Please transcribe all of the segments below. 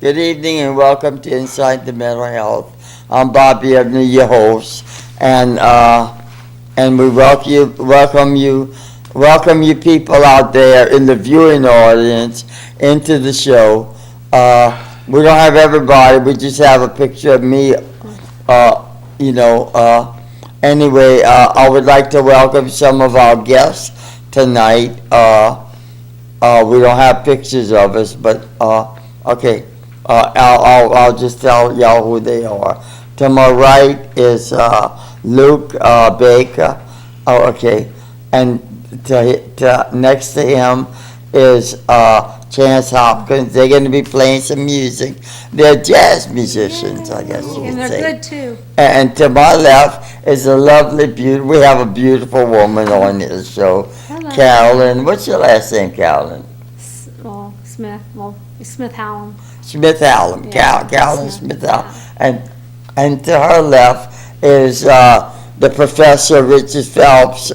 Good evening and welcome to Inside the Mental Health. I'm Bobby Ebner, your host, and we welcome you people out there in the viewing audience into the show. We don't have everybody. We just have a picture of me. Anyway, I would like to welcome some of our guests tonight. We don't have pictures of us, but okay. I'll just tell y'all who they are. To my right is Luke Baker. Oh, okay. And next to him is Chance Hopkins. They're going to be playing some music. They're jazz musicians, I guess you And could they're say. good too. And to my left is a lovely, we have a beautiful woman on this show, Hello. Carolyn. What's your last name, Carolyn? Smith Hallam. Smith Hallam, Yeah, Carolyn Smith. Smith Hallam. And to her left is the Professor Richard Phelps,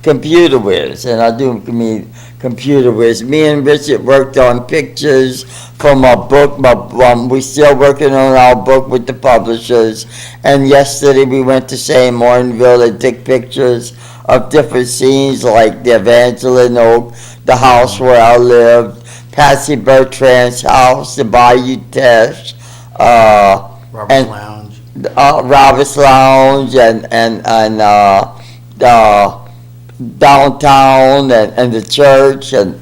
computer whiz, and I do mean computer whiz. Me and Richard worked on pictures from our book. We're still working on our book with the publishers. And yesterday we went to St. Martinville and took pictures of different scenes like the Evangeline Oak, the house where I lived, Patsy Bertrand's house, the Bayou Teche, Robert's Lounge. Robert's Lounge, and downtown, and the church, and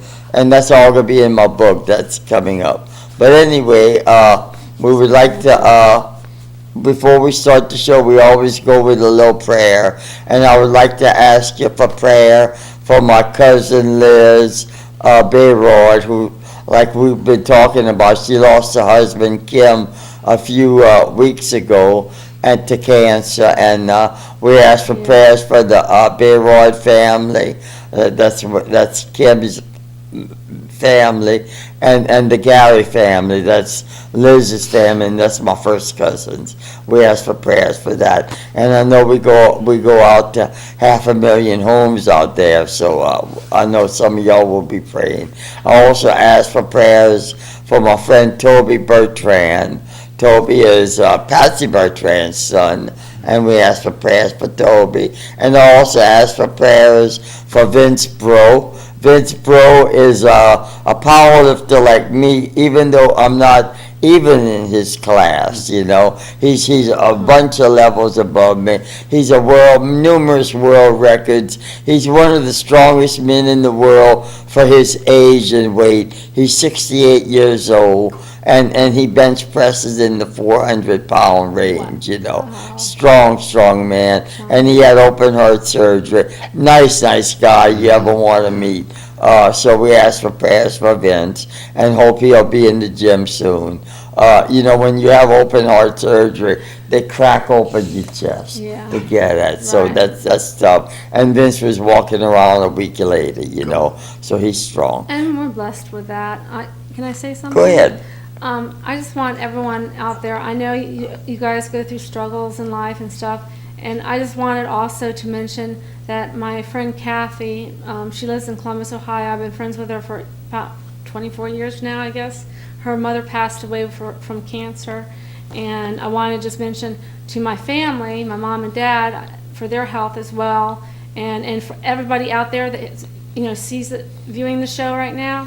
that's all gonna be in my book that's coming up. But anyway, we would like to, before we start the show, we always go with a little prayer, and I would like to ask you for prayer for my cousin Liz Bayrod, who, like we've been talking about, she lost her husband Kim a few weeks ago and to cancer, and we ask for prayers for the Bayrod family. That's Kim's family, and the Gary family. That's Liz's family, and that's my first cousins. We ask for prayers for that, and I know we go out to 500,000 homes out there, so I know some of y'all will be praying. I also ask for prayers for my friend Toby Bertrand. Toby is Patsy Bertrand's son, and we ask for prayers for Toby. And I also ask for prayers for Vince Bro. Vince Bro is a powerlifter like me, even though I'm not even in his class, you know. He's a bunch of levels above me. He's numerous world records. He's one of the strongest men in the world for his age and weight. He's 68 years old. And he bench presses in the 400-pound range, you know. Wow. Strong man. And he had open heart surgery. Nice guy you ever want to meet. So we ask for prayers for Vince and hope he'll be in the gym soon. When you have open heart surgery, they crack open your chest to get it. So Right. that's tough. And Vince was walking around a week later, you know. So he's strong. And we're blessed with that. Can I say something? Go ahead. I just want everyone out there, I know you guys go through struggles in life and stuff, and I just wanted also to mention that my friend Kathy, she lives in Columbus, Ohio. I've been friends with her for about 24 years now, I guess. Her mother passed away from cancer, and I want to just mention to my family, my mom and dad, for their health as well, and for everybody out there that sees it, viewing the show right now,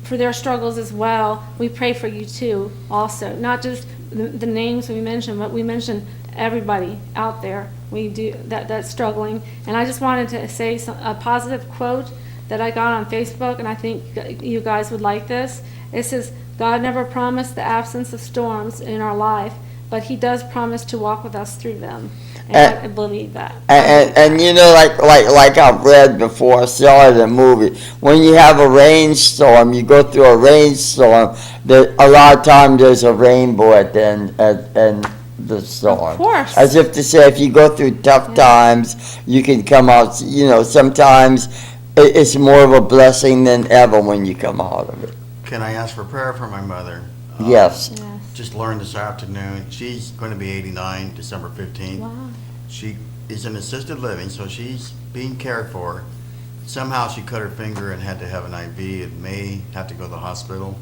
for their struggles as well. We pray for you too, also. Not just the names we mentioned, but we mention everybody out there. We do that's struggling. And I just wanted to say a positive quote that I got on Facebook, and I think you guys would like this. It says, "God never promised the absence of storms in our life, but He does promise to walk with us through them." And I believe that. And like I've read before, I saw it in a movie. When you have a rainstorm, you go through a rainstorm. A lot of times there's a rainbow at the end the storm. Of course. As if to say, if you go through tough times, you can come out. Sometimes it's more of a blessing than ever when you come out of it. Can I ask for prayer for my mother? Yes. Just learned this afternoon. She's going to be 89, December 15th. Wow. She is in assisted living, so she's being cared for. Somehow she cut her finger and had to have an IV. It may have to go to the hospital.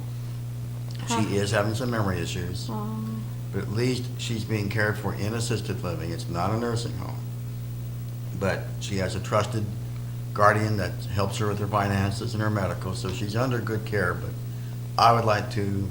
She is having some memory issues, Oh, but at least she's being cared for in assisted living. It's not a nursing home. But she has a trusted guardian that helps her with her finances and her medical, so she's under good care. But I would like to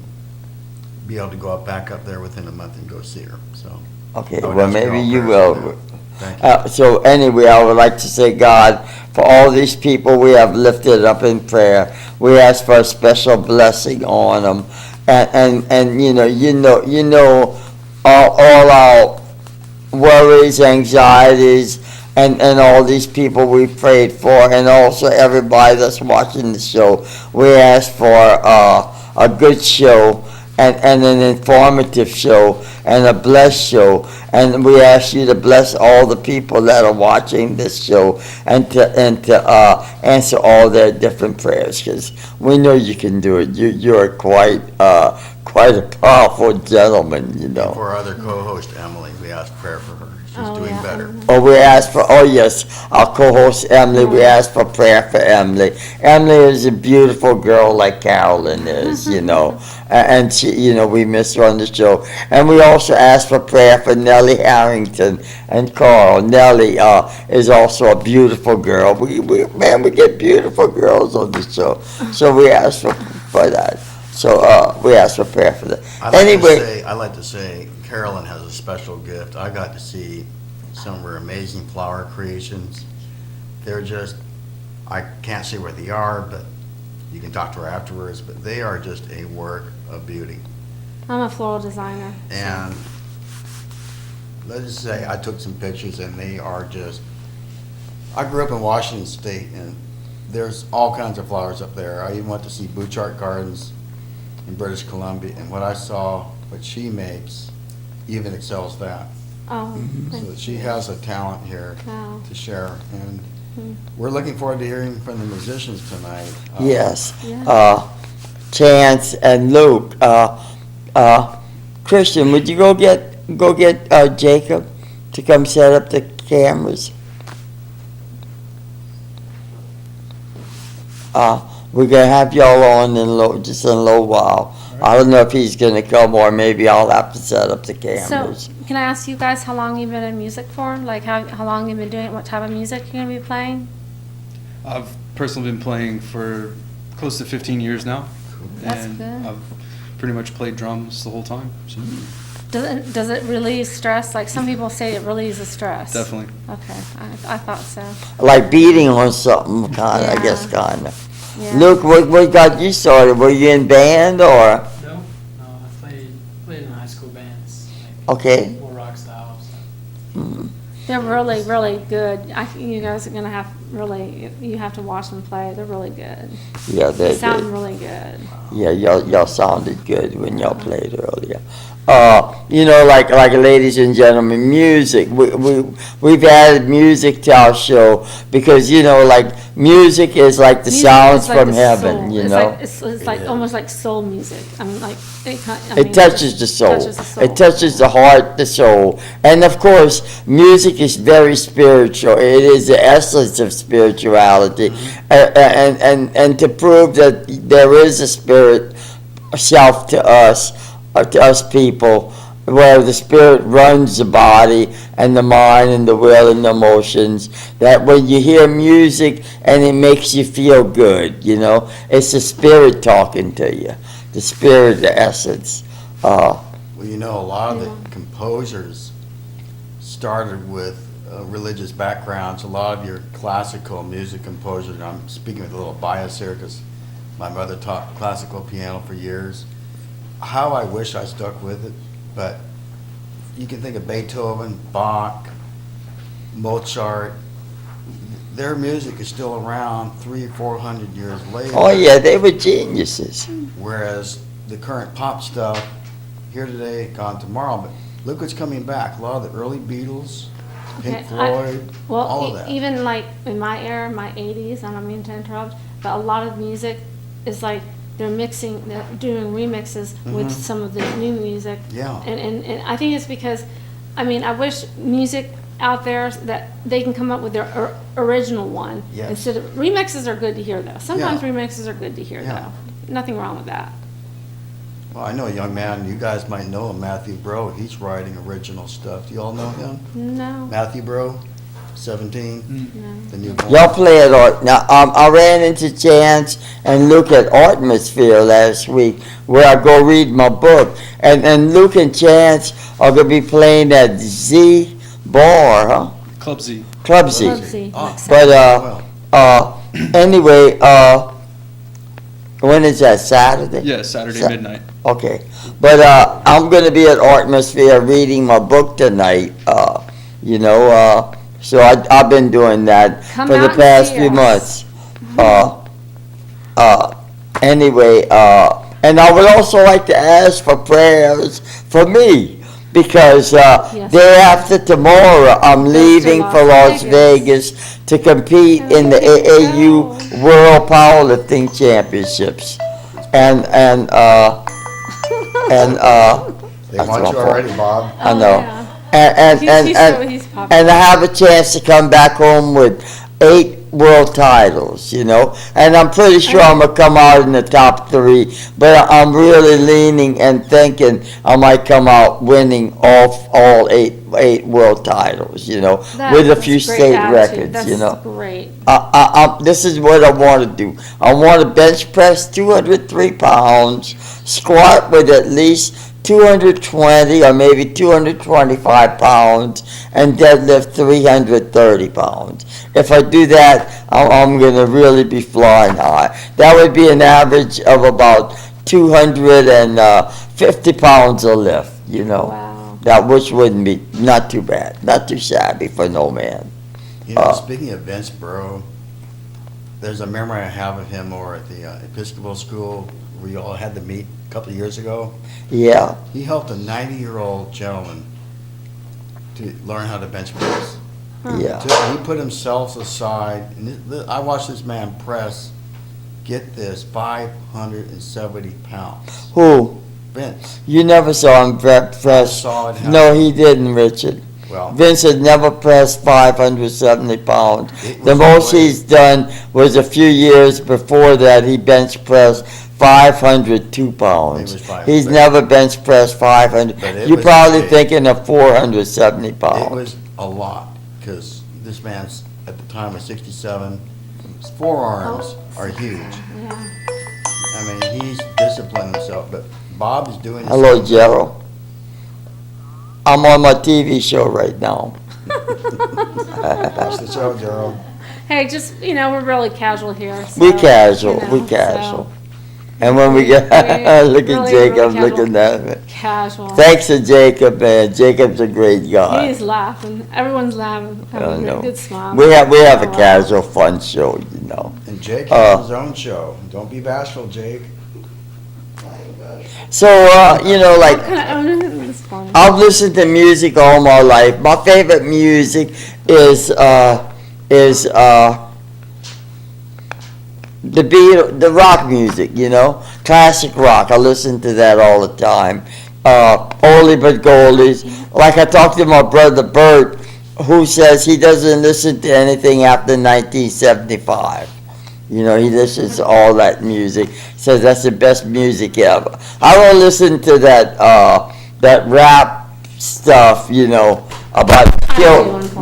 be able to go back up there within a month and go see her, so. Okay, I would well, ask for maybe all you prayers for will. that. Thank you. So anyway, I would like to say, God, for all these people we have lifted up in prayer, we ask for a special blessing on them. And you know, all our worries, anxieties, and all these people we prayed for, and also everybody that's watching the show. We ask for a good show, and an informative show, and a blessed show. And we ask you to bless all the people that are watching this show, and to answer all their different prayers, because we know you can do it. You're quite a powerful gentleman, you know. For our other co-host, Emily, we ask prayer for her. She's Oh, doing yeah. better. Oh, we ask for, oh yes, our co-host Emily, we ask for prayer for Emily. Emily is a beautiful girl like Carolyn is, you know, and she, you know, we miss her on the show. And we also ask for prayer for Nellie Harrington and Carl. Nellie is also a beautiful girl. We get beautiful girls on the show, so we ask for that. So we ask for prayer for that. I'd like to say Carolyn has a special gift. I got to see some of her amazing flower creations. They're just, I can't say where they are, but you can talk to her afterwards, but they are just a work of beauty. I'm a floral designer. so- And let's just say I took some pictures and they are just, I grew up in Washington State and there's all kinds of flowers up there. I even went to see Bouchard Gardens in British Columbia, and what I saw, what she makes, even excels that. Oh, So she has a talent here wow. to share, and Hmm. we're looking forward to hearing from the musicians tonight. Yes, Yeah. Chance and Luke. Christian, would you go get Jacob to come set up the cameras? We're gonna have y'all on just in a little while. I don't know if he's gonna come, or maybe I'll have to set up the cameras. So, can I ask you guys how long you've been in music for? Like, how long you've been doing it? What type of music you're gonna be playing? I've personally been playing for close to 15 years now. That's and good. I've pretty much played drums the whole time. So Does it relieve stress? Like, some people say it relieves the stress. definitely. Okay, I thought so. Like beating on something, kind of, I Yeah. guess, kind of. Yeah. Luke, what got you started? Were you in band, or? No, I played in high school bands, like Okay. more rock style. So. Mm. They're really, really good. You guys are gonna have you have to watch them play. They're really good. Yeah, They they sound did. really good. Yeah, y'all sounded good when y'all played earlier. You know, like ladies and gentlemen, music. We've added music to our show because, you know, like music is like the Music sounds is like from the heaven, soul. you It's know. like, it's like almost like soul music. I mean, like It touches the soul. touches the soul. It touches the heart, the soul. And of course, music is very spiritual. It is the essence of spirituality. And to prove that there is a spirit self to us people, where the spirit runs the body and the mind and the will and the emotions, that when you hear music and it makes you feel good, you know, it's the spirit talking to you, the spirit, the essence. Well, you know, a lot of the composers started with religious backgrounds. A lot of your classical music composers, and I'm speaking with a little bias here because my mother taught classical piano for years. How I wish I stuck with it, but you can think of Beethoven, Bach, Mozart. Their music is still around 300-400 years later. Oh yeah, they were geniuses. Whereas the current pop stuff, here today, gone tomorrow. But look what's coming back. A lot of the early Beatles, Pink Okay, Floyd, Well, all of that. even like in my era, my 80s, I don't mean to interrupt, but a lot of music is like they're doing remixes with some of the new music. Yeah. And I think it's because, I mean, I wish music out there that they can come up with their original one. Yes. Instead of, remixes are good to hear though. Sometimes Yeah. remixes are good to hear Yeah. though. Nothing wrong with that. Well, I know a young man, you guys might know him, Matthew Bro. He's writing original stuff. Do you all know him? No. Matthew Bro, 17, No. the newborn. Y'all play at Art. Now, I ran into Chance and Luke at Artmosphere last week, where I go read my book. And Luke and Chance are going to be playing at Z Bar, huh? Club Z. Club Z. Club Z. Oh. But, anyway, when is that, Saturday? Yeah, Saturday Sa- midnight. Okay, but I'm going to be at Artmosphere reading my book tonight, so I've been doing that Come for the out and past see few us. months. Anyway, and I would also like to ask for prayers for me, because day after tomorrow, I'm leaving Las for Las Vegas. Vegas to compete Oh, in the there you AAU World Powerlifting Championships. And They That's want you awful. already, Bob. I Oh, know. yeah. He's popular. And I have a chance to come back home with 8 world titles, and I'm pretty sure I'm gonna come out in the top 3, but I'm really leaning and thinking I might come out winning all eight world titles, with a few That's great state attitude. records, That's great. This is what I want to do. I want to bench press 203 pounds, squat with at least 220 or maybe 225 pounds, and deadlift 330 pounds. If I do that, I'm going to really be flying high. That would be an average of about 250 pounds a lift, Wow. That which wouldn't be not too bad, not too shabby for no man. Speaking of Vince Burrow, there's a memory I have of him over at the Episcopal School where you all had to meet a couple of years ago. Yeah, He helped a 90-year-old gentleman to learn how to bench press. yeah. He put himself aside, and I watched this man press, get this, 570 pounds. Who? Vince. You never saw him press? Saw it happen. No, he didn't, Richard. Well, Vince had never pressed 570 pounds. It was The most a way- he's done was a few years before that, he bench pressed 502 pounds. It was 500. He's never bench pressed 500. But it You're was probably big. thinking of 470 it pounds. was a lot, because this man's, at the time, was 67. His forearms are huge. Yeah. I mean, he's disciplined himself, but Bob is doing the Hello, same. Gerald. I'm on my TV show right now. Watch the show, Gerald. Hey, just, we're really casual here. So, We casual, you know, we so casual. And when we get, look at really, Jacob, really looking at me. Casual. Thanks to Jacob, man. Jacob's a great guy. He's laughing. Everyone's laughing. I Having a know. good smile. We have a Oh, wow. casual, fun show, And Jake Uh, has his own show. Don't be bashful, Jake. So, like, It's funny. I've listened to music all my life. My favorite music is the rock music, classic rock. I listen to that all the time. Oldie but goldies. Like I talked to my brother Bert, who says he doesn't listen to anything after 1975. He listens to all that music. Says that's the best music ever. I don't listen to that rap stuff, about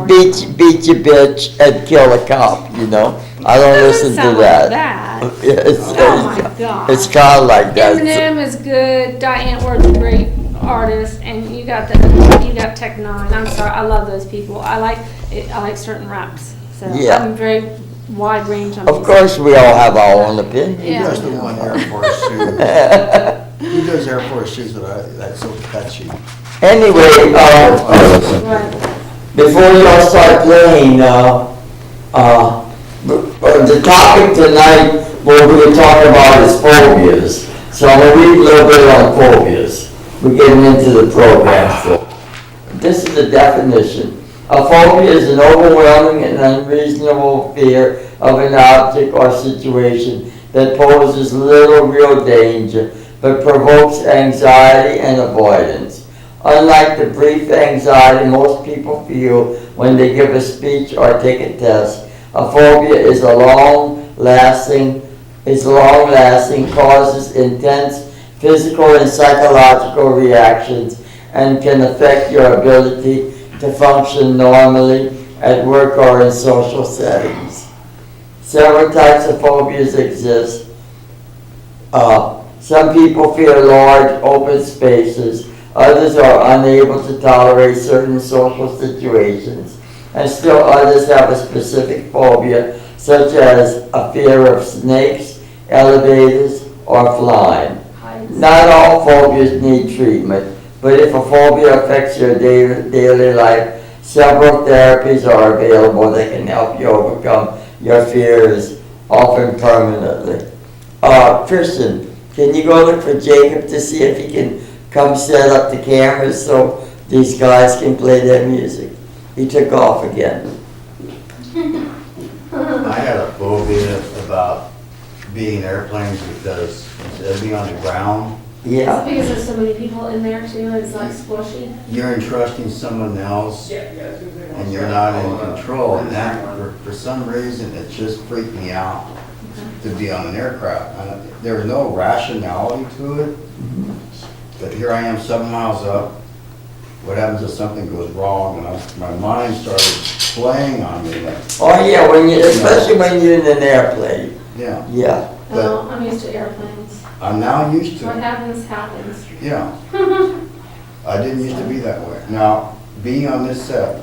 beat your bitch and kill a cop, I don't listen to Sound that. Like that. It's, Oh my God. it's kind of like that. Eminem is good. Diane Ward's a great artist, and you got Tech Nine. I'm sorry, I love those people. I like certain raps. So Yeah. I'm very wide range on Of music. course, we all have our own opinion. Who Yeah. does the one Air Force shoes? Who does Air Force shoes that's so catchy? Anyway, Right. before y'all start playing, the topic tonight, what we're going to talk about is phobias. So I'm going to read a little bit on phobias. We're getting into the program. So this is the definition. A phobia is an overwhelming and unreasonable fear of an object or situation that poses little real danger, but provokes anxiety and avoidance. Unlike the brief anxiety most people feel when they give a speech or take a test, a phobia is long-lasting, causes intense physical and psychological reactions and can affect your ability to function normally at work or in social settings. Several types of phobias exist. Some people fear large open spaces. Others are unable to tolerate certain social situations. And still others have a specific phobia, such as a fear of snakes, elevators, or flying. Not all phobias need treatment, but if a phobia affects your daily life, several therapies are available that can help you overcome your fears, often permanently. Christian, can you go look for Jacob to see if he can come set up the cameras so these guys can play their music? He took off again. I had a phobia about being in airplanes because instead of being on the ground, Yeah. Because there's so many people in there too, it's like squishy. you're entrusting someone else and you're not in control. And that, for some reason, it just freaked me out to be on an aircraft. There was no rationality to it, but here I am 7 miles up. What happens if something goes wrong? And my mind started playing on me. Like, Oh yeah, especially when you're in an airplane. yeah, Yeah. but Oh, I'm used to airplanes. I'm now used to What it. happens, happens. Yeah, I didn't used to be that way. Now, being on this set,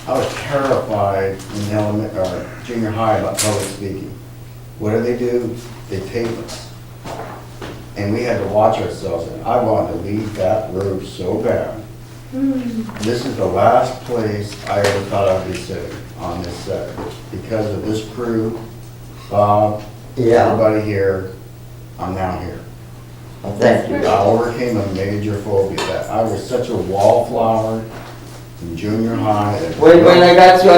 I was terrified in junior high about public speaking. What do? They tape us. And we had to watch ourselves, and I wanted to leave that room so bad. This is the last place I ever thought I'd be sitting on this set. Because of this crew, Bob, Yeah. everybody here, I'm now here. Well, thank you. I overcame a major phobia. That I was such a wallflower in junior high. that- When I got you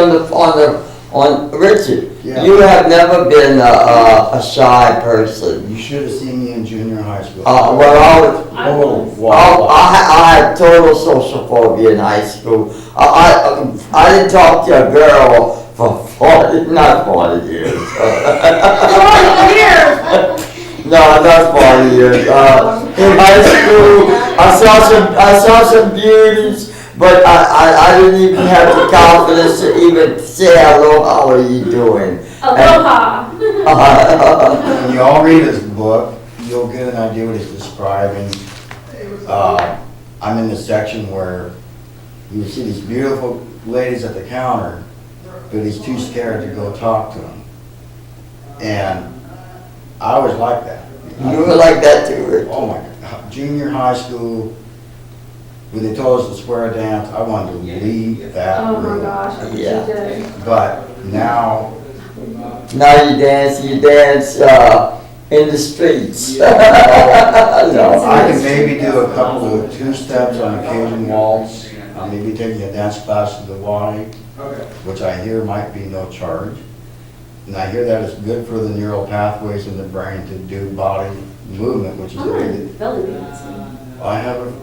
on Richard, Yeah. you have never been a shy person. You should have seen me in junior high school. Well, I was. Total wallflower. I had total social phobia in high school. I didn't talk to a girl for 40 years. 40 years! No, not 40 years. In high school, I saw some beauties, but I didn't even have the confidence to even say hello, how are you doing? Aloha! When you all read his book, you'll get an idea what he's describing. I'm in the section where you see these beautiful ladies at the counter, but he's too scared to go talk to them. And I was like that. You were like that too, Rich. Oh my God, junior high school, when they told us to square dance, I wanted to leave that Oh my room. gosh, I bet Yeah. you did. But now, Now you dance in the streets. No, I can maybe do a couple of two-steps on occasion waltz. I may be taking a dance class to the Y, which I hear might be no charge. And I hear that it's good for the neural pathways in the brain to do body movement, which is a big. Belly dancing.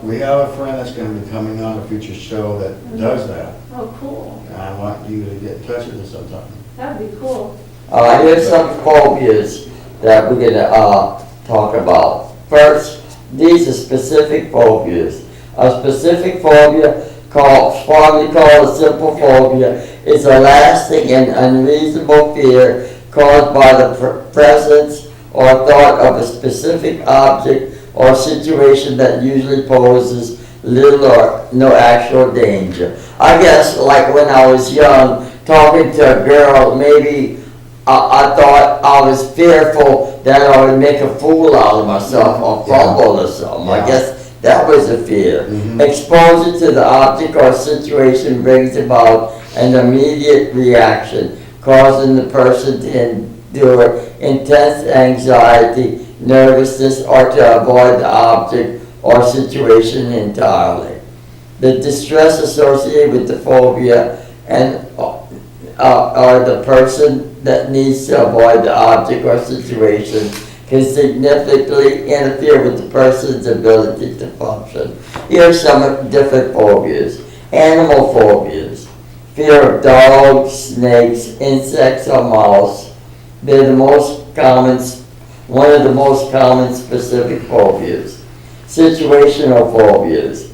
We have a friend that's going to be coming on a future show that does that. Oh, cool. And I want you to get in touch with us sometime. That'd be cool. Here's some phobias that we're gonna talk about. First, these are specific phobias. A specific phobia, formerly called a simple phobia, is a lasting and unreasonable fear caused by the presence or thought of a specific object or situation that usually poses little or no actual danger. I guess, like when I was young, talking to a girl, maybe I thought I was fearful that I would make a fool out of myself or fumble or something. I Yeah. guess that was a fear. Exposure to the object or situation brings about an immediate reaction, causing the person to endure intense anxiety, nervousness, or to avoid the object or situation entirely. The distress associated with the phobia or the person that needs to avoid the object or situation can significantly interfere with the person's ability to function. Here are some different phobias. Animal phobias. Fear of dogs, snakes, insects, or mouse. They're the most common one of the most common specific phobias. Situational phobias,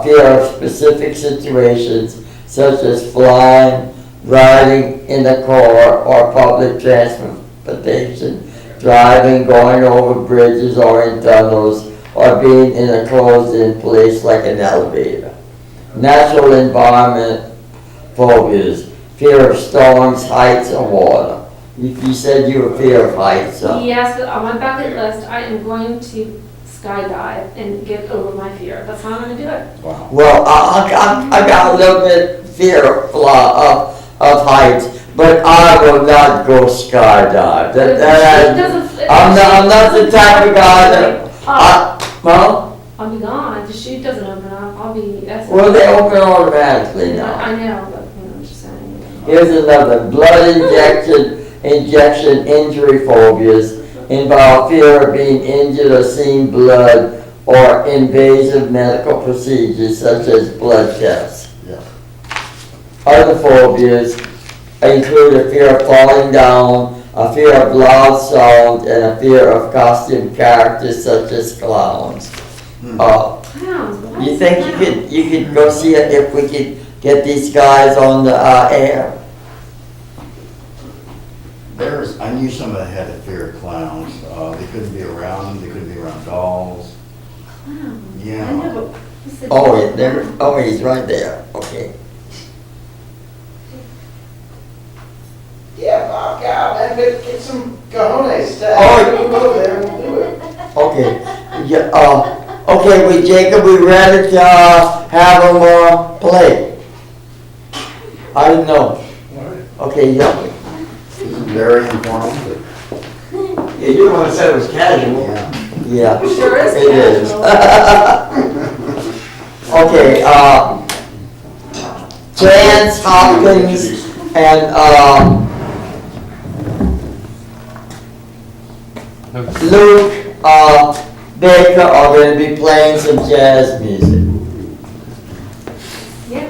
fear of specific situations such as flying, riding in a car or public transportation, driving, going over bridges or in tunnels, or being in a closed-in place like an elevator. Natural environment phobias, fear of storms, heights, or water. You said you were fear of heights, huh? Yes, but on my bucket list, I am going to skydive and get over my fear. That's how I'm gonna do it. Wow. Well, I got a little bit fear of heights, but I will not go skydive. I'm not the type of guy that, well, I'll be gone. If the chute doesn't open up, I'll be, that's. well, they open automatically now. I know, but, I'm just saying. Here's another, blood injection injury phobias involve fear of being injured or seeing blood or invasive medical procedures such as blood tests. Yeah. Other phobias include a fear of falling down, a fear of loud sound, and a fear of costume characters such as clowns. Clowns, what You is think clowns? you could go see if we could get these guys on the air? I knew somebody had a fear of clowns. They couldn't be around them, they couldn't be around dolls. Clowns. Yeah. I know, but he said He's right there, okay. Yeah, knock out, and get some cojones. Oh. We'll go there and we'll do it. Okay, yeah, okay, Jacob, we ready to have them play? I don't know. Okay, yeah. This is very informative. Yeah, you don't want to say it was casual. Yeah. Yeah. Sure is It is. Okay, Chance Hopkins and, Luke, Baker are gonna be playing some jazz music. Yep.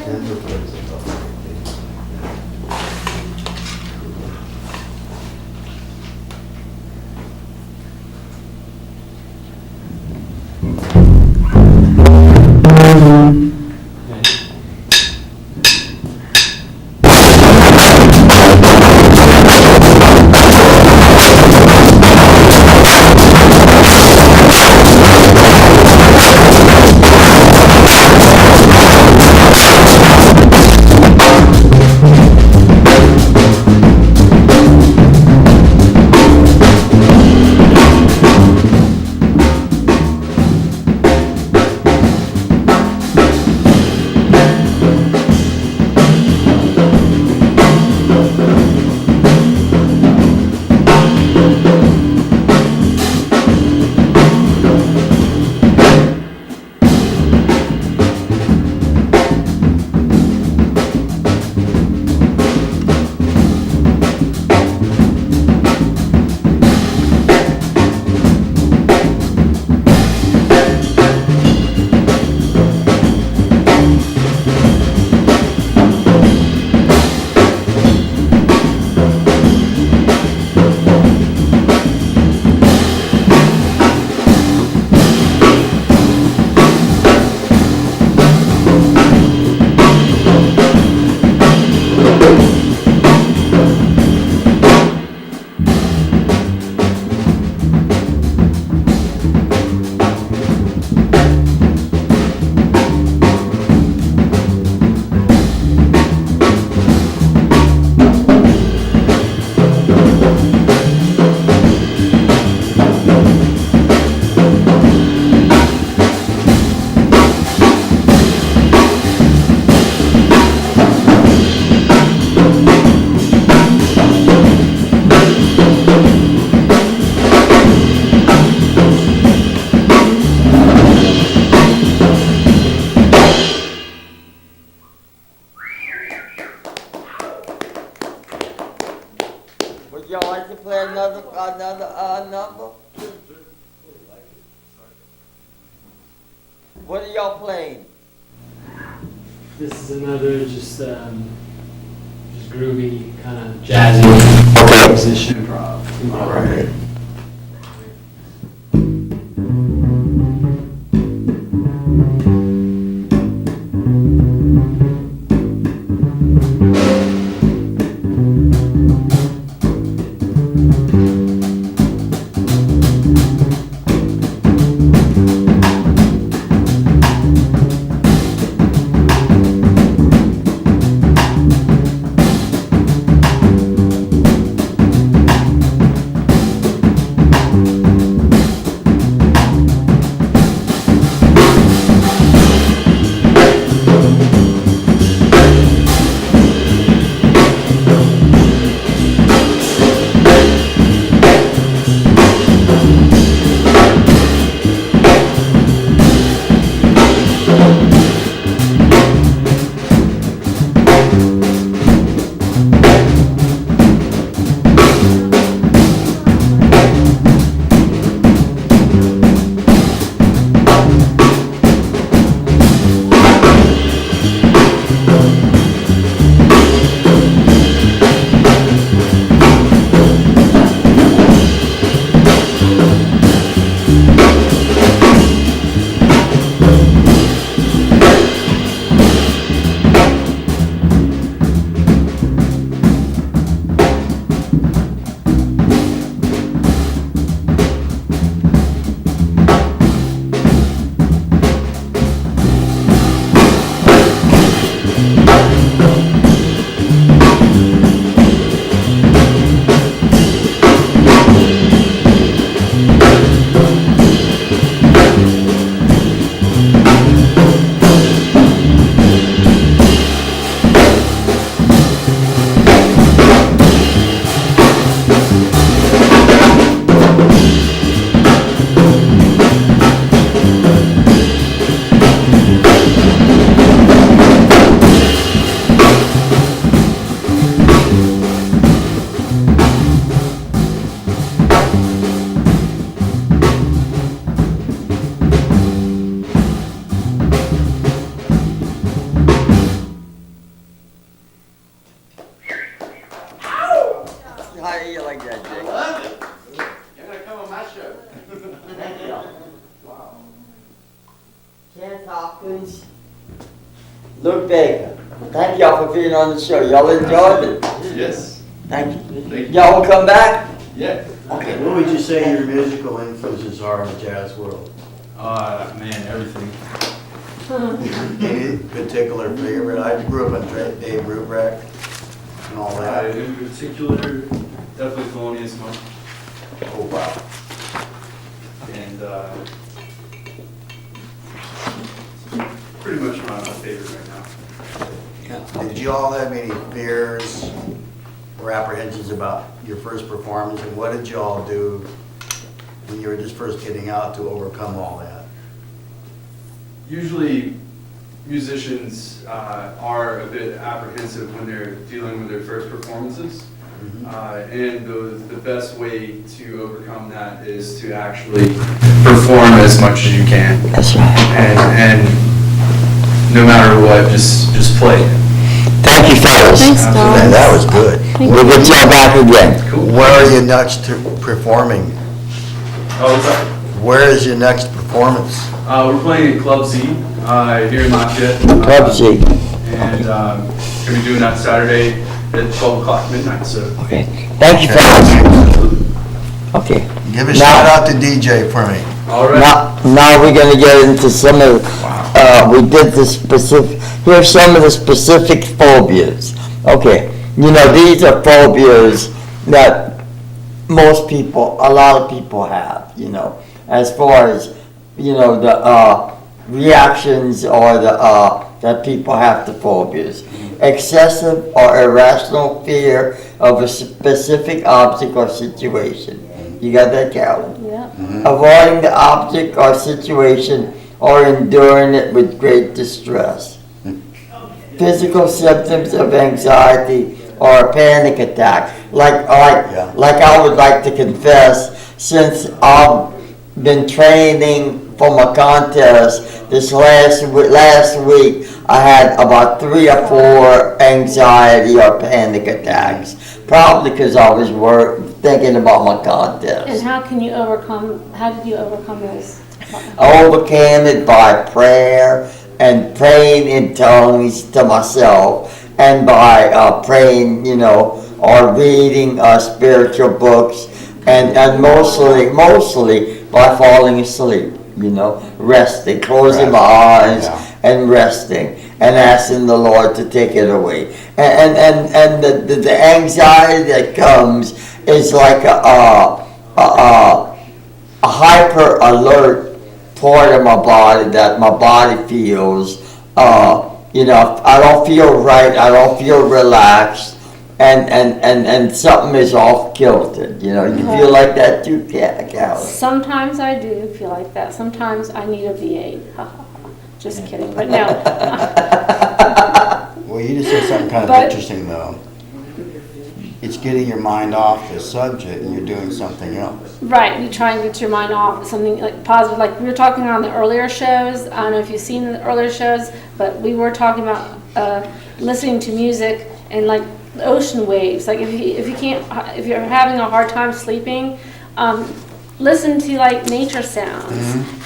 Would y'all like to play another number? What are y'all playing? This is another just groovy, kind of jazzy composition. All right. you like that, I Jake. love it. You're gonna come on my show. Thank you. Wow. Chance Hopkins, Luke Baker. Thank y'all for being on the show. Y'all enjoyed it? Yes. Thank you. Thank you. Y'all will come back? Yeah. Okay. What would you say your musical influences are in the jazz world? Man, everything. Any particular favorite? I grew up on Dave Brubeck and all that. In particular, definitely Thelonious Monk. Oh, wow. And pretty much my favorite right now. Did you all have any fears or apprehensions about your first performance, and what did you all do when you were just first getting out to overcome all that? Usually, musicians are a bit apprehensive when they're dealing with their first performances. And the best way to overcome that is to actually perform as much as you can. That's right. And no matter what, just play. Thank you, fellas. Thanks, Man, Don. that was good. We'll get y'all back again. Where are you next to performing? Oh, what's up? Where is your next performance? We're playing at Club Z here in Lafayette. Club Z. And gonna be doing that Saturday at 12 o'clock midnight. So Okay. Thank you, fellas. Okay. Give a Now- shout out to DJ for me. all right. Now we're gonna get into some of, we did the specific, here's some of the specific phobias. Okay, you know, these are phobias that most people, a lot of people have, you know, as far as, you know, the, reactions or the, that people have to phobias. Excessive or irrational fear of a specific object or situation. You got that, Calvin? Yep. Avoiding the object or situation or enduring it with great distress. Physical symptoms of anxiety or a panic attack. Like I would like to confess, since I've been training for my contest this last week, I had about 3 or 4 anxiety or panic attacks. Probably because I was thinking about my contest. And how did you overcome those? I overcame it by prayer and praying in tongues to myself, and by praying, you know, or reading spiritual books, and mostly by falling asleep, you know, resting, closing my eyes and resting, and asking the Lord to take it away. And the anxiety that comes is like a hyper alert part of my body that my body feels. You know, I don't feel right, I don't feel relaxed, and something is off kiltered. You know, you feel like that too, Callie? Sometimes I do feel like that. Sometimes I need a V8. Just kidding, but no. Well, you just said something kind of But- interesting, though. It's getting your mind off the subject and you're doing something else. Right, you try and get your mind off something like positive. Like we were talking on the earlier shows. I don't know if you've seen the earlier shows, but we were talking about listening to music and like the ocean waves. Like if you're having a hard time sleeping, listen to like nature sounds,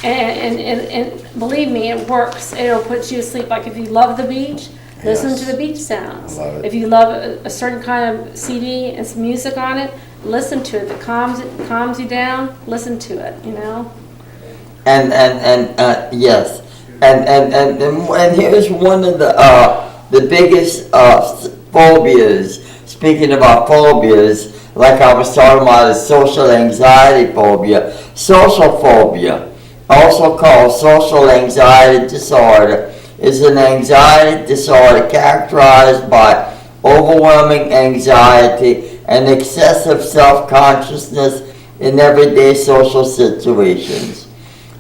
and believe me, it works. It'll put you to sleep. Like if you love the beach, listen to the beach sounds. I love it. If you love a certain kind of CD and some music on it, listen to it. If it calms you down, listen to it. You know. And yes, and here's one of the biggest phobias. Speaking about phobias, like I was talking about, is social anxiety phobia. Social phobia, also called social anxiety disorder, is an anxiety disorder characterized by overwhelming anxiety and excessive self-consciousness in everyday social situations.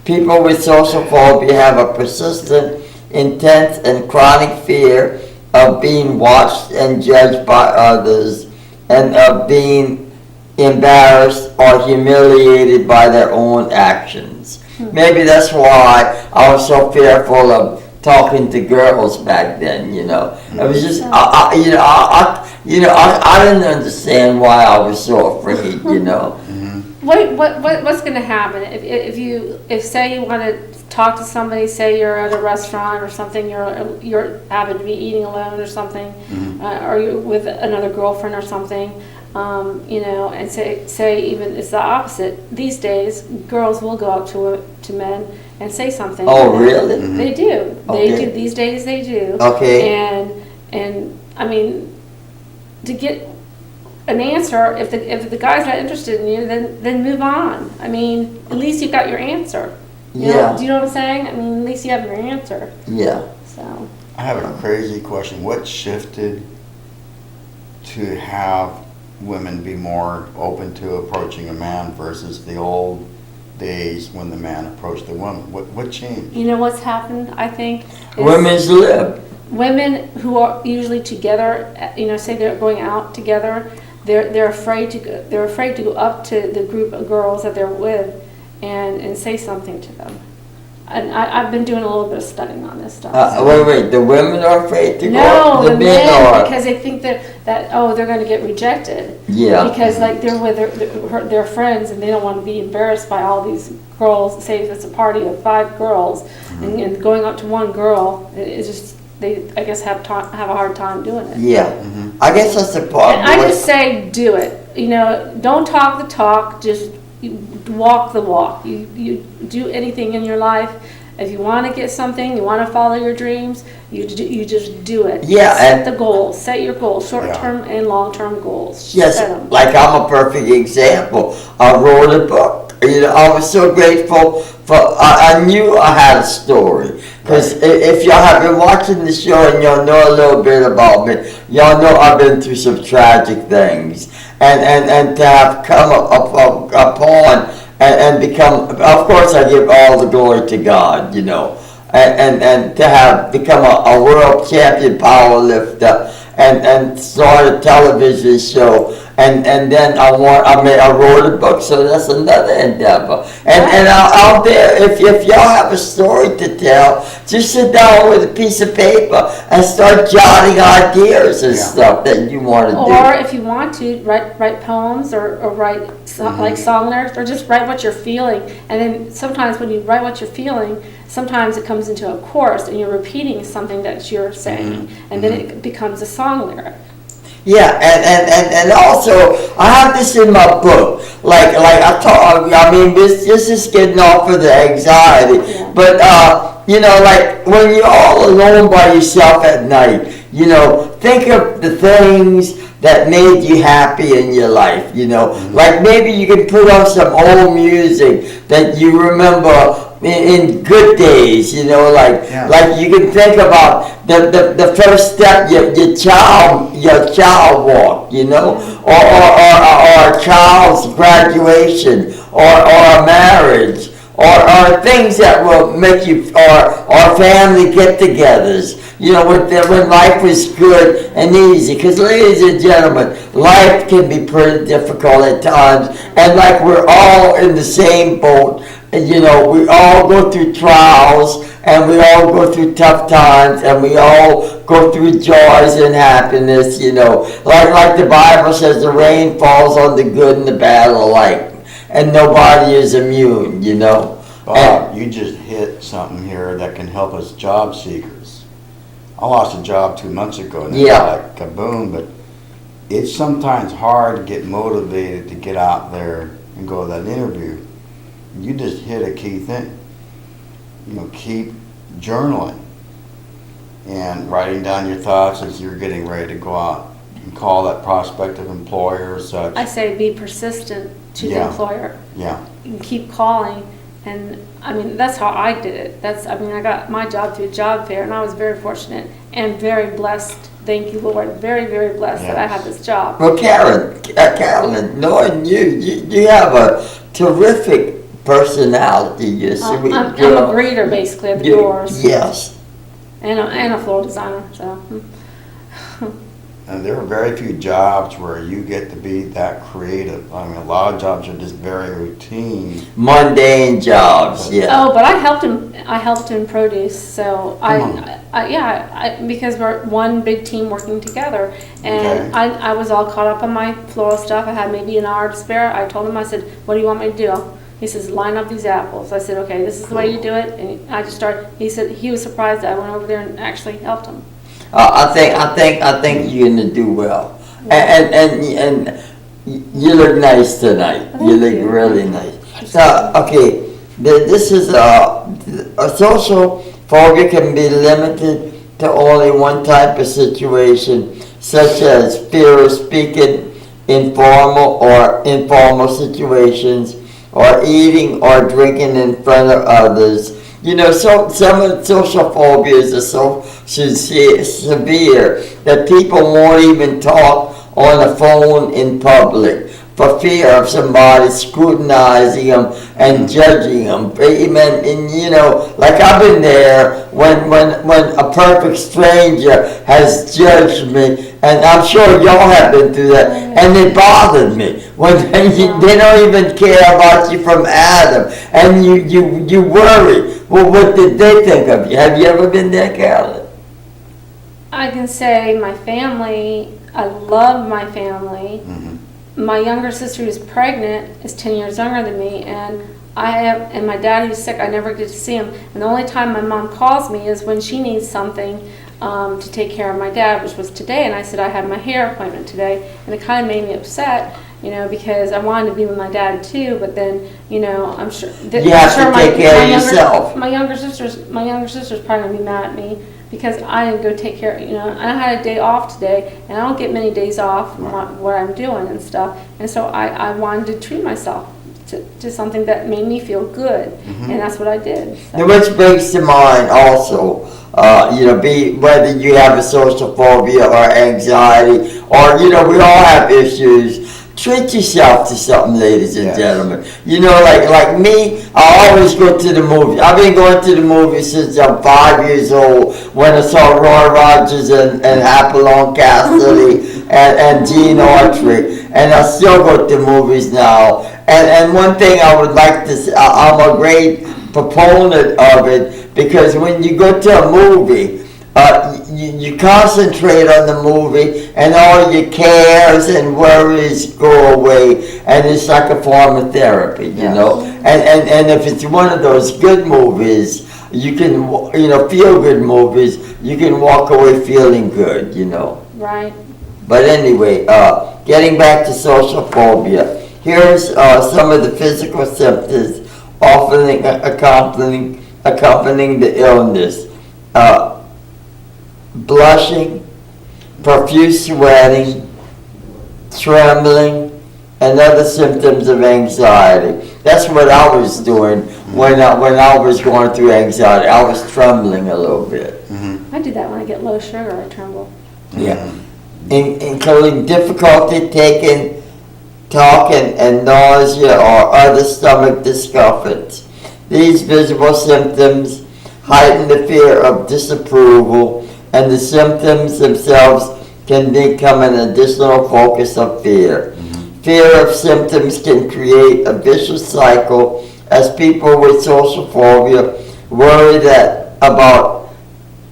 People with social phobia have a persistent, intense, and chronic fear of being watched and judged by others, and of being embarrassed or humiliated by their own actions. Maybe that's why I was so fearful of talking to girls back then, you know. It was just, I didn't understand why I was so afraid, What's going to happen if say you want to talk to somebody, say you're at a restaurant or something, you're happen to be eating alone or something, or you're with another girlfriend or something, and say even it's the opposite. These days, girls will go up to men and say something. Oh, really? They do. Okay. They do. These days they do. Okay. And I mean, to get an answer, if the guy's not interested in you, then move on. I mean, at least you got your answer. Yeah. Do you know what I'm saying? I mean, at least you have your answer. Yeah. So. I have a crazy question. What shifted to have women be more open to approaching a man versus the old days when the man approached the woman? What changed? You know what's happened, I think? Is Women's lib. women who are usually together, say they're going out together, they're afraid to go up to the group of girls that they're with and say something to them. And I've been doing a little bit of studying on this stuff. Wait, the women are afraid to go No, up? the men men, are. because they think that they're going to get rejected. Yeah. Because they're with their friends and they don't want to be embarrassed by all these girls. Say if it's a party of 5 girls and going up to one girl, it's just they I guess have a hard time doing it. Yeah. I guess that's the problem. And I just say do it. Don't talk the talk. Just walk the walk. You do anything in your life. If you want to get something, you want to follow your dreams, you just do it. Yeah, Set the goals. Set your goals, short-term and long-term goals. Yes, Set 'em. like I'm a perfect example. I wrote a book. I was so grateful for. I knew I had a story. Because if y'all have been watching the show and y'all know a little bit about me, y'all know I've been through some tragic things, and to have come upon and become. Of course, I give all the glory to God, and to have become a world champion power lifter and start a television show. And then I wrote a book, so that's another endeavor. And out there, if y'all have a story to tell, just sit down with a piece of paper and start jotting ideas and stuff that you want to do. Or if you want to, write poems or write like song lyrics, or just write what you're feeling. And then sometimes when you write what you're feeling, sometimes it comes into a chorus and you're repeating something that you're saying, and then it becomes a song lyric. Yeah, and also I have this in my book. Like I talk. I mean, this is getting off of the anxiety. Yeah. But like when you're all alone by yourself at night, think of the things that made you happy in your life. Like maybe you can put on some old music that you remember in good days, like you can think about the first step your child walked, or a child's graduation, or a marriage, or things that will make you, or family get-togethers, when life was good and easy. Because ladies and gentlemen, life can be pretty difficult at times, and like we're all in the same boat. And, we all go through trials, and we all go through tough times, and we all go through joys and happiness, Like the Bible says, the rain falls on the good and the bad alike, and nobody is immune, Bob, you just hit something here that can help us job seekers. I lost a job 2 months ago, and it's like kaboom, but it's sometimes hard to get motivated to get out there and go to that interview. You just hit a key thing. Keep journaling and writing down your thoughts as you're getting ready to go out and call that prospective employer or such. I say be persistent to the employer. Yeah. You can keep calling, and I mean that's how I did it. I got my job through a job fair, and I was very fortunate and very blessed. Thank you, Lord. Very, very blessed that I have this job. Well, Carolyn, knowing you have a terrific personality. I'm a greeter, basically, at the doors. Yes. And a floor designer, so. And there are very few jobs where you get to be that creative. I mean, a lot of jobs are just very routine. Mundane jobs, yeah. Oh, but I helped him. I helped him produce. So because we're one big team working together, and Okay. I was all caught up on my floral stuff. I had maybe an hour to spare. I told him, I said, "What do you want me to do?" He says, "Line up these apples." I said, "Okay, this is the way you do it." And I just started. He said he was surprised that I went over there and actually helped him. I think you're gonna do well. And you look nice tonight. Thank You look you. really nice. So, okay, this is a social phobia can be limited to only one type of situation, such as fear of speaking in formal or informal situations, or eating or drinking in front of others. You know, so some of social phobias are so severe that people won't even talk on the phone in public for fear of somebody scrutinizing them and judging them. Amen. And you know, like I've been there when a perfect stranger has judged me, and I'm sure y'all have been through that, and it bothered me when they don't even care about you from Adam, and you worry. Well, what did they think of you? Have you ever been there, Carolyn? I can say my family. I love my family. My younger sister who's pregnant is 10 years younger than me, and and my dad who's sick, I never get to see him. And the only time my mom calls me is when she needs something to take care of my dad, which was today. And I said I had my hair appointment today, and it kind of made me upset, you know, because I wanted to be with my dad too. But then, you know, I'm sure You have to take care of yourself. My younger sister's probably gonna be mad at me, because I didn't go take care, you know, I had a day off today, and I don't get many days off from what I'm doing and stuff, and so I wanted to treat myself to something that made me feel good, and that's what I did. So. Now, which brings to mind also, you know, whether you have a social phobia or anxiety, or, you know, we all have issues. Treat yourself to something, ladies and gentlemen. You know, like me, I always go to the movies. I've been going to the movies since I'm 5 years old, when I saw Roy Rogers and Hapalong Cassidy and Gene Autry, and I still go to movies now. And one thing I would like to say, I'm a great proponent of it, because when you go to a movie, you concentrate on the movie, and all your cares and worries go away, and it's like a form of therapy, you know. And if it's one of those good movies, you can, you know, feel good movies, you can walk away feeling good, you know. Right. But anyway, getting back to social phobia, here's some of the physical symptoms often accompanying the illness. Blushing, profuse sweating, trembling, and other symptoms of anxiety. That's what I was doing when I was going through anxiety. I was trembling a little bit. I do that when I get low sugar, I tremble. Yeah. Including difficulty talking, and nausea or other stomach discomforts. These visible symptoms heighten the fear of disapproval, and the symptoms themselves can become an additional focus of fear. Fear of symptoms can create a vicious cycle, as people with social phobia worry that about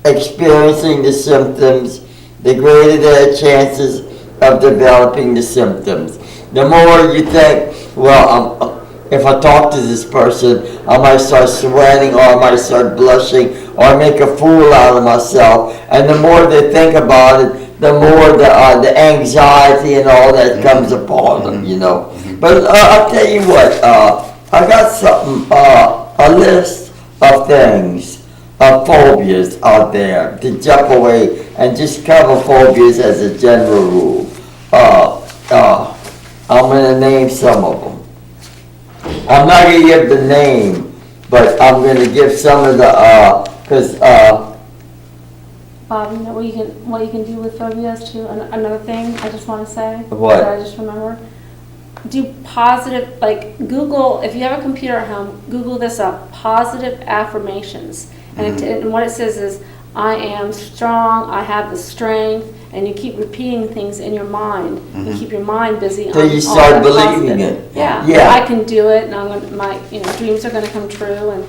experiencing the symptoms, the greater their chances of developing the symptoms. The more you think, well, if I talk to this person, I might start sweating, or I might start blushing, or make a fool out of myself. And the more they think about it, the more the anxiety and all that comes upon them, you know. But I'll tell you what, I got something, a list of things, of phobias out there to jump away and just cover phobias as a general rule. I'm going to name some of them. I'm not going to give the name, but I'm going to give some of the, because, Bob, you know what you can do with phobias too? Another thing I just want to say. What? That I just remember. Do positive, like Google, if you have a computer at home, Google this up, positive affirmations. And what it says is, I am strong, I have the strength, and you keep repeating things in your mind. You keep your mind busy. Till on you all start that believing positive. it. Yeah, Yeah. I can do it, and my dreams are going to come true, and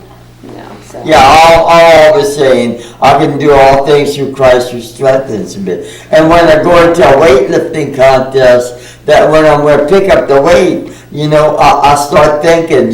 so. Yeah, I'm always saying, I can do all things through Christ who strengthens me. And when I go into a weightlifting contest, that when I'm going to pick up the weight, I start thinking,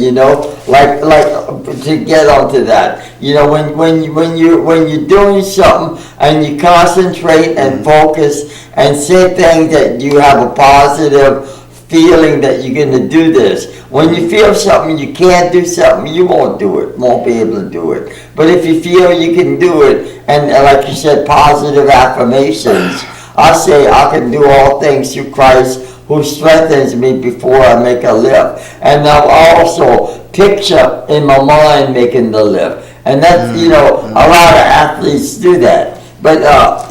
like to get onto that. When you're doing something and you concentrate and focus and say things that you have a positive feeling that you're going to do this. When you feel something you can't do something, you won't do it, won't be able to do it. But if you feel you can do it, and like you said, positive affirmations, I say I can do all things through Christ who strengthens me before I make a lift. And I also picture in my mind making the lift. And that's, a lot of athletes do that. But,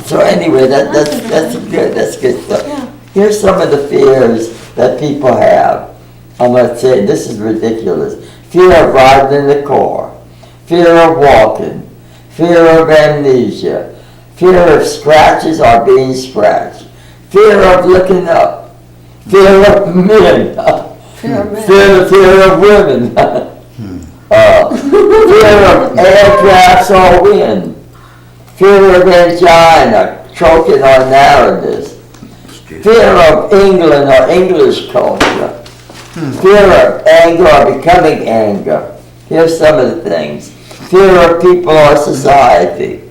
so anyway, that's good stuff. Yeah. Here's some of the fears that people have. I'm going to say, this is ridiculous. Fear of riding in the car. Fear of walking. Fear of amnesia. Fear of scratches or being scratched. Fear of looking up. Fear of men. Fear of men. Fear of women. Fear of air drafts or wind. Fear of angina, choking on narrowness. Fear of England or English culture. Fear of anger or becoming anger. Here's some of the things. Fear of people or society.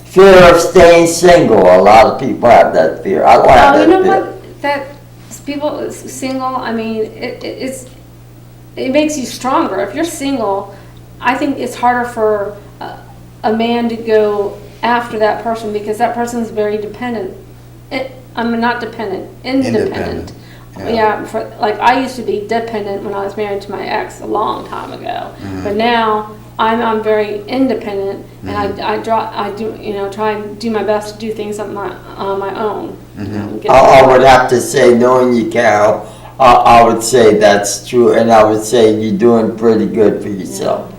Fear of staying single. A lot of people have that fear. I don't have that fear. What? That people single. I mean, it makes you stronger. If you're single, I think it's harder for a man to go after that person because that person's very dependent. I'm not dependent, independent. Yeah, I used to be dependent when I was married to my ex a long time ago, but now I'm very independent, and I try and do my best to do things on my own. I would have to say, knowing you, Carol, I would say that's true, and I would say you're doing pretty good for yourself.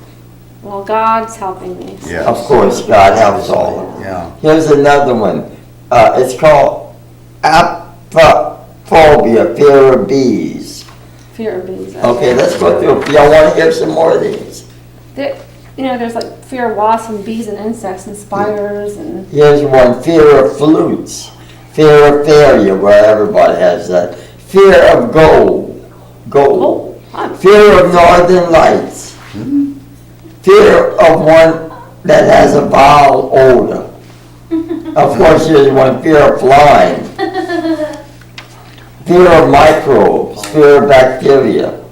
Well, God's helping me. So. Yeah. Of course, God helps all of us. Yeah. Here's another one. It's called apophobia, fear of bees. Fear of bees. Okay, let's go through. Y'all want to hear some more of these? There's like fear of wasps and bees and insects and spiders and. Here's one, fear of flutes. Fear of failure, where everybody has that. Fear of gold. Fear of northern lights. Fear of one that has a foul odor. Of course, there's one, fear of flying. Fear of microbes. Fear of bacteria.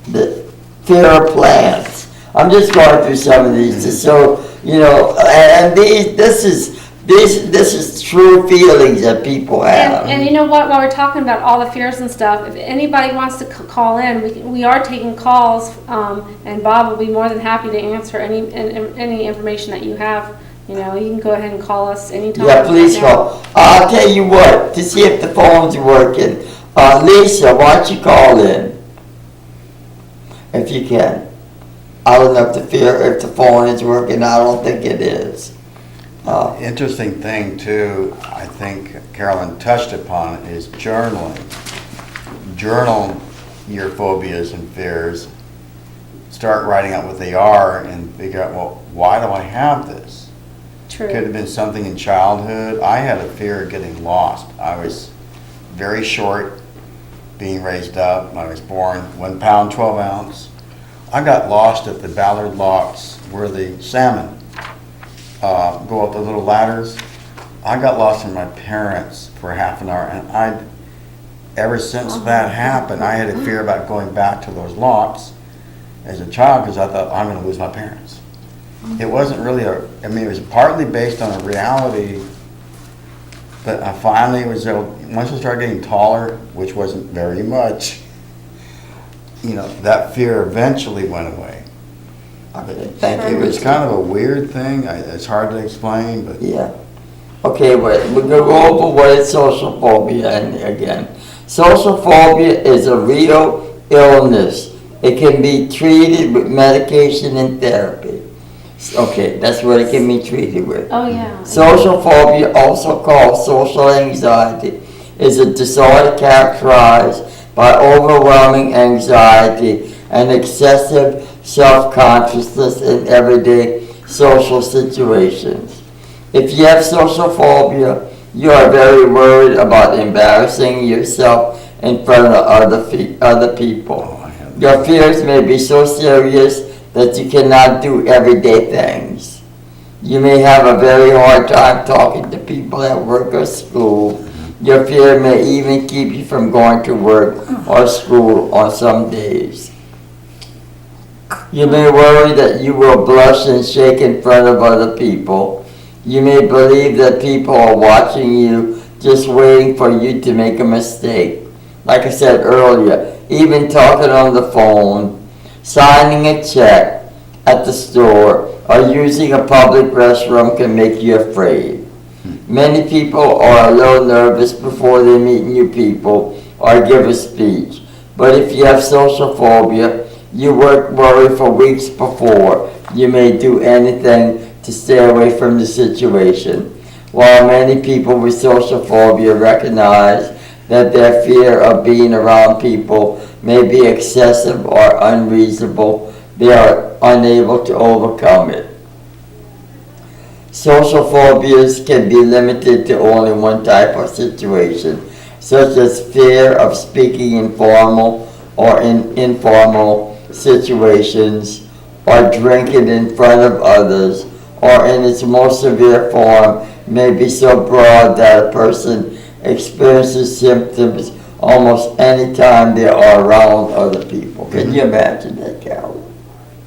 The fear of plants. I'm just going through some of these, so and this is true feelings that people have. And you know what? While we're talking about all the fears and stuff, if anybody wants to call in, we are taking calls, and Bob will be more than happy to answer any information that you have. You can go ahead and call us anytime. Yeah, please call. I'll tell you what, to see if the phone's working. Lisa, why don't you call in? If you can. I don't know if the phone is working. I don't think it is. Interesting thing too, I think Carolyn touched upon, is journaling. Journal your phobias and fears. Start writing out what they are and figure out, well, why do I have this? True. Could have been something in childhood. I had a fear of getting lost. I was very short, being raised up. I was born 1 pound, 12 ounce. I got lost at the Ballard Locks where the salmon go up the little ladders. I got lost from my parents for half an hour, and ever since that happened, I had a fear about going back to those locks as a child because I thought I'm going to lose my parents. It wasn't really it was partly based on a reality, but I finally was able, once I started getting taller, which wasn't very much, that fear eventually went away. Thank you. It's kind of a weird thing. It's hard to explain, but Yeah. Okay, we're going to go over what is social phobia. And again, social phobia is a real illness. It can be treated with medication and therapy. Okay, that's what it can be treated with. Oh, yeah. Social phobia, also called social anxiety, is a disorder characterized by overwhelming anxiety and excessive self-consciousness in everyday social situations. If you have social phobia, you are very worried about embarrassing yourself in front of other people. Your fears may be so serious that you cannot do everyday things. You may have a very hard time talking to people at work or school. Your fear may even keep you from going to work or school on some days. You may worry that you will blush and shake in front of other people. You may believe that people are watching you, just waiting for you to make a mistake. Like I said earlier, even talking on the phone, signing a check at the store, or using a public restroom can make you afraid. Many people are a little nervous before they meet new people or give a speech. But if you have social phobia, you worry for weeks before you may do anything to stay away from the situation. While many people with social phobia recognize that their fear of being around people may be excessive or unreasonable, they are unable to overcome it. Social phobias can be limited to only one type of situation, such as fear of speaking in formal or in informal situations, or drinking in front of others, or in its most severe form may be so broad that a person experiences symptoms almost any time they are around other people. Can you imagine that, Carol?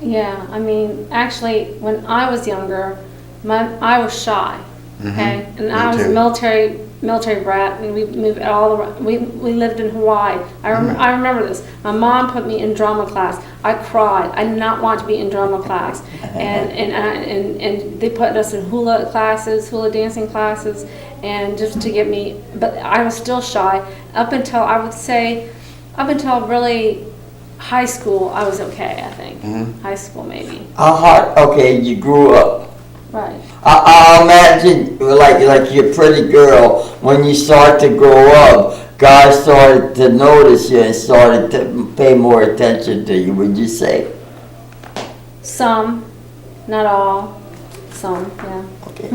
Yeah, I mean, actually, when I was younger, I was shy, okay? And I was a military brat, and we moved all around. We lived in Hawaii. I remember this. My mom put me in drama class. I cried. I did not want to be in drama class, and they put us in hula classes, hula dancing classes, and just to get me. But I was still shy up until really high school. I was okay, I think. High school maybe. Okay, you grew up. Right. I imagine, like you're a pretty girl, when you start to grow up, guys started to notice you and started to pay more attention to you, would you say? Some, not all. Some, yeah. Okay.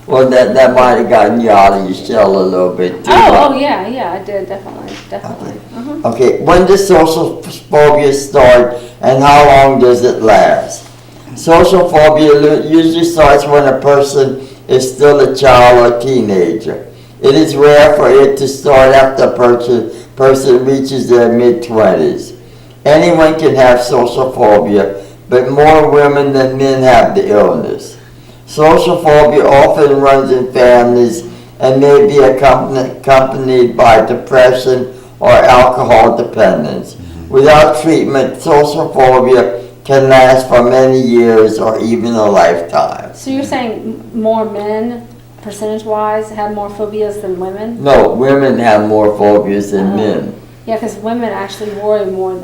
Well, that might have gotten you out of your shell a little bit too. Oh, yeah, I did, definitely. Okay, when does social phobia start and how long does it last? Social phobia usually starts when a person is still a child or teenager. It is rare for it to start after a person reaches their mid-20s. Anyone can have social phobia, but more women than men have the illness. Social phobia often runs in families and may be accompanied by depression or alcohol dependence. Without treatment, social phobia can last for many years or even a lifetime. So you're saying more men, percentage-wise, have more phobias than women? No, women have more phobias than men. Yeah, because women actually worry more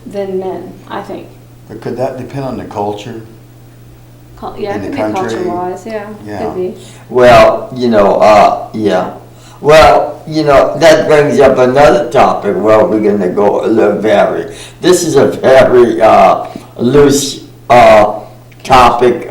than men, I think. But could that depend on the culture? Yeah, In it the could be country? culture-wise, yeah, Yeah. could be. Well, yeah. Well, that brings up another topic. Well, we're going to go a little this is a very loose topic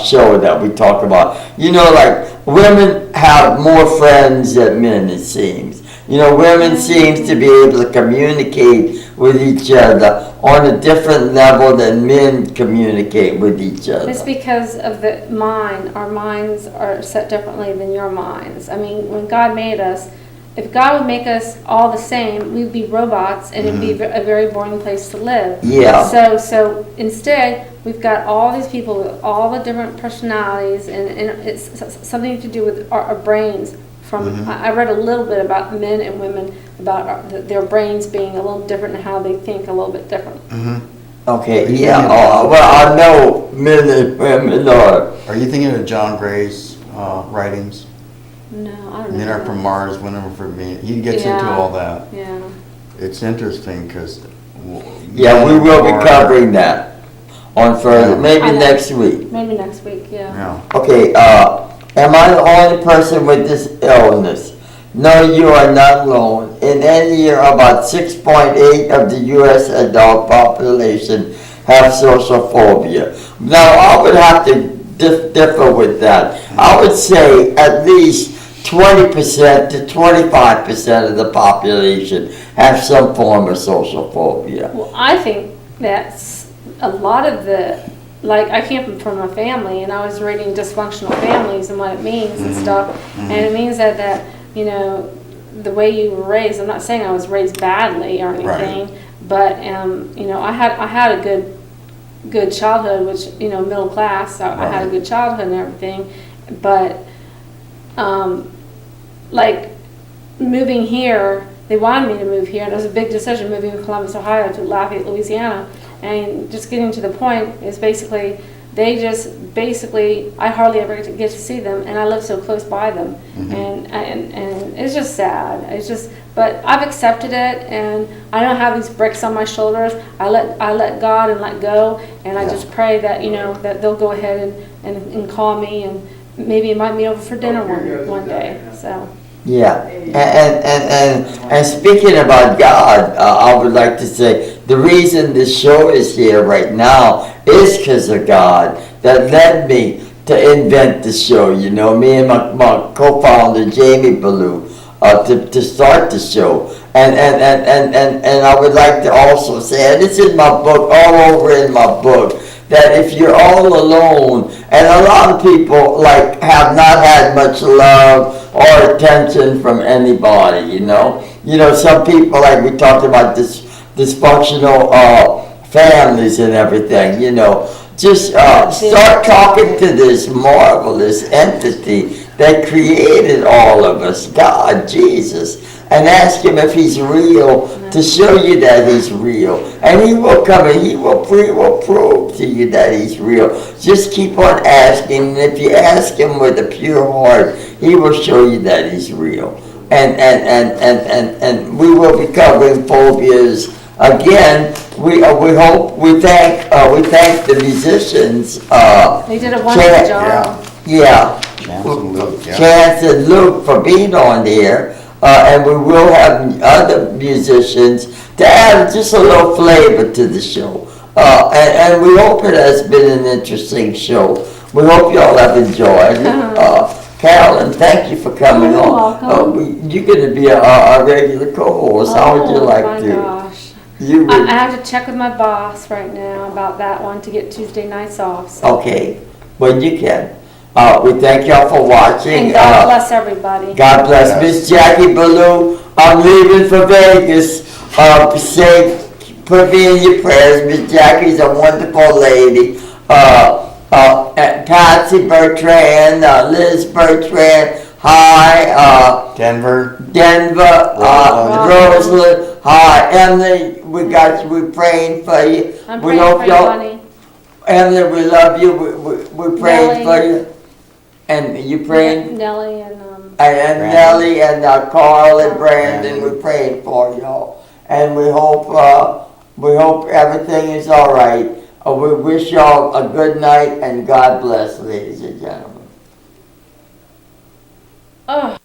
show that we talk about. Like women have more friends than men, it seems. Women seem to be able to communicate with each other on a different level than men communicate with each other. It's because of the mind. Our minds are set differently than your minds. I mean, when God made us, if God would make us all the same, we'd be robots, and it'd be a very boring place to live. Yeah. So instead, we've got all these people with all the different personalities, and it's something to do with our brains. I read a little bit about men and women, about their brains being a little different and how they think a little bit different. Okay, yeah. Well, I know men and women are. Are you thinking of John Gray's writings? No, I don't know. Men are from Mars, women are from Venus. He gets into all that. Yeah. It's interesting because. Yeah, we will be covering that on further, Yeah. maybe I know. next week. Maybe next week, yeah. Yeah. Okay, am I the only person with this illness? No, you are not alone. In any year, about 6.8 of the U.S. adult population have social phobia. Now, I would have to differ with that. I would say at least 20% to 25% of the population have some form of social phobia. Well, I think that's a lot of the, like, I came from a family and I was reading dysfunctional families and what it means and stuff. And it means that, you know, the way you were raised, I'm not saying I was raised badly or anything, but, you know, I had a good childhood, which, you know, middle class, so I had a good childhood and everything. But, like, moving here, they wanted me to move here, and it was a big decision moving from Columbus, Ohio to Lafayette, Louisiana. And just getting to the point is basically, I hardly ever get to see them, and I live so close by them. And it's just sad. It's just, but I've accepted it, and I don't have these bricks on my shoulders. I let God and let go, and I just pray that, you know, that they'll go ahead and call me and maybe invite me over for dinner one day, so. Yeah, and speaking about God, I would like to say the reason this show is here right now is because of God that led me to invent the show. You know, me and my co-founder Jamie Ballou to start the show, and I would like to also say, and it's in my book, all over in my book, that if you're all alone, and a lot of people like have not had much love or attention from anybody, you know, some people, like we talked about, this dysfunctional families and everything, you know, just start talking to this marvelous entity that created all of us, God, Jesus, and ask him if he's real, to show you that he's real. And he will come and he will prove to you that he's real. Just keep on asking, and if you ask him with a pure heart, he will show you that he's real. And we will be covering phobias again. We thank the musicians. They did a wonderful job. Yeah. Chance and Luke, yeah. Chance and Luke for being on here. And we will have other musicians to add just a little flavor to the show. And we hope it has been an interesting show. We hope you all have enjoyed it. Carolyn, thank you for coming You're on. welcome. You're going to be our regular co-host. How would you like my to? Gosh. You I would, have to check with my boss right now about that one to get Tuesday nights off. So. okay, when you can. We thank y'all for watching. And God bless everybody. God bless. Yes. Miss Jackie Ballou, I'm leaving for Vegas. Put me in your prayers. Miss Jackie's a wonderful lady. Patsy Bertrand, Liz Bertrand, hi. Denver. Roseland, hi. Emily, we got you. We're praying for you. I'm We praying hope for you, y'all. honey. Emily, we love you. We're praying Nellie. for you. And you praying? Nellie and And Brandon. Nellie and Carl and Brandon. Brandon, we're praying for y'all. And we hope everything is all right. We wish y'all a good night and God bless, ladies and gentlemen. Oh.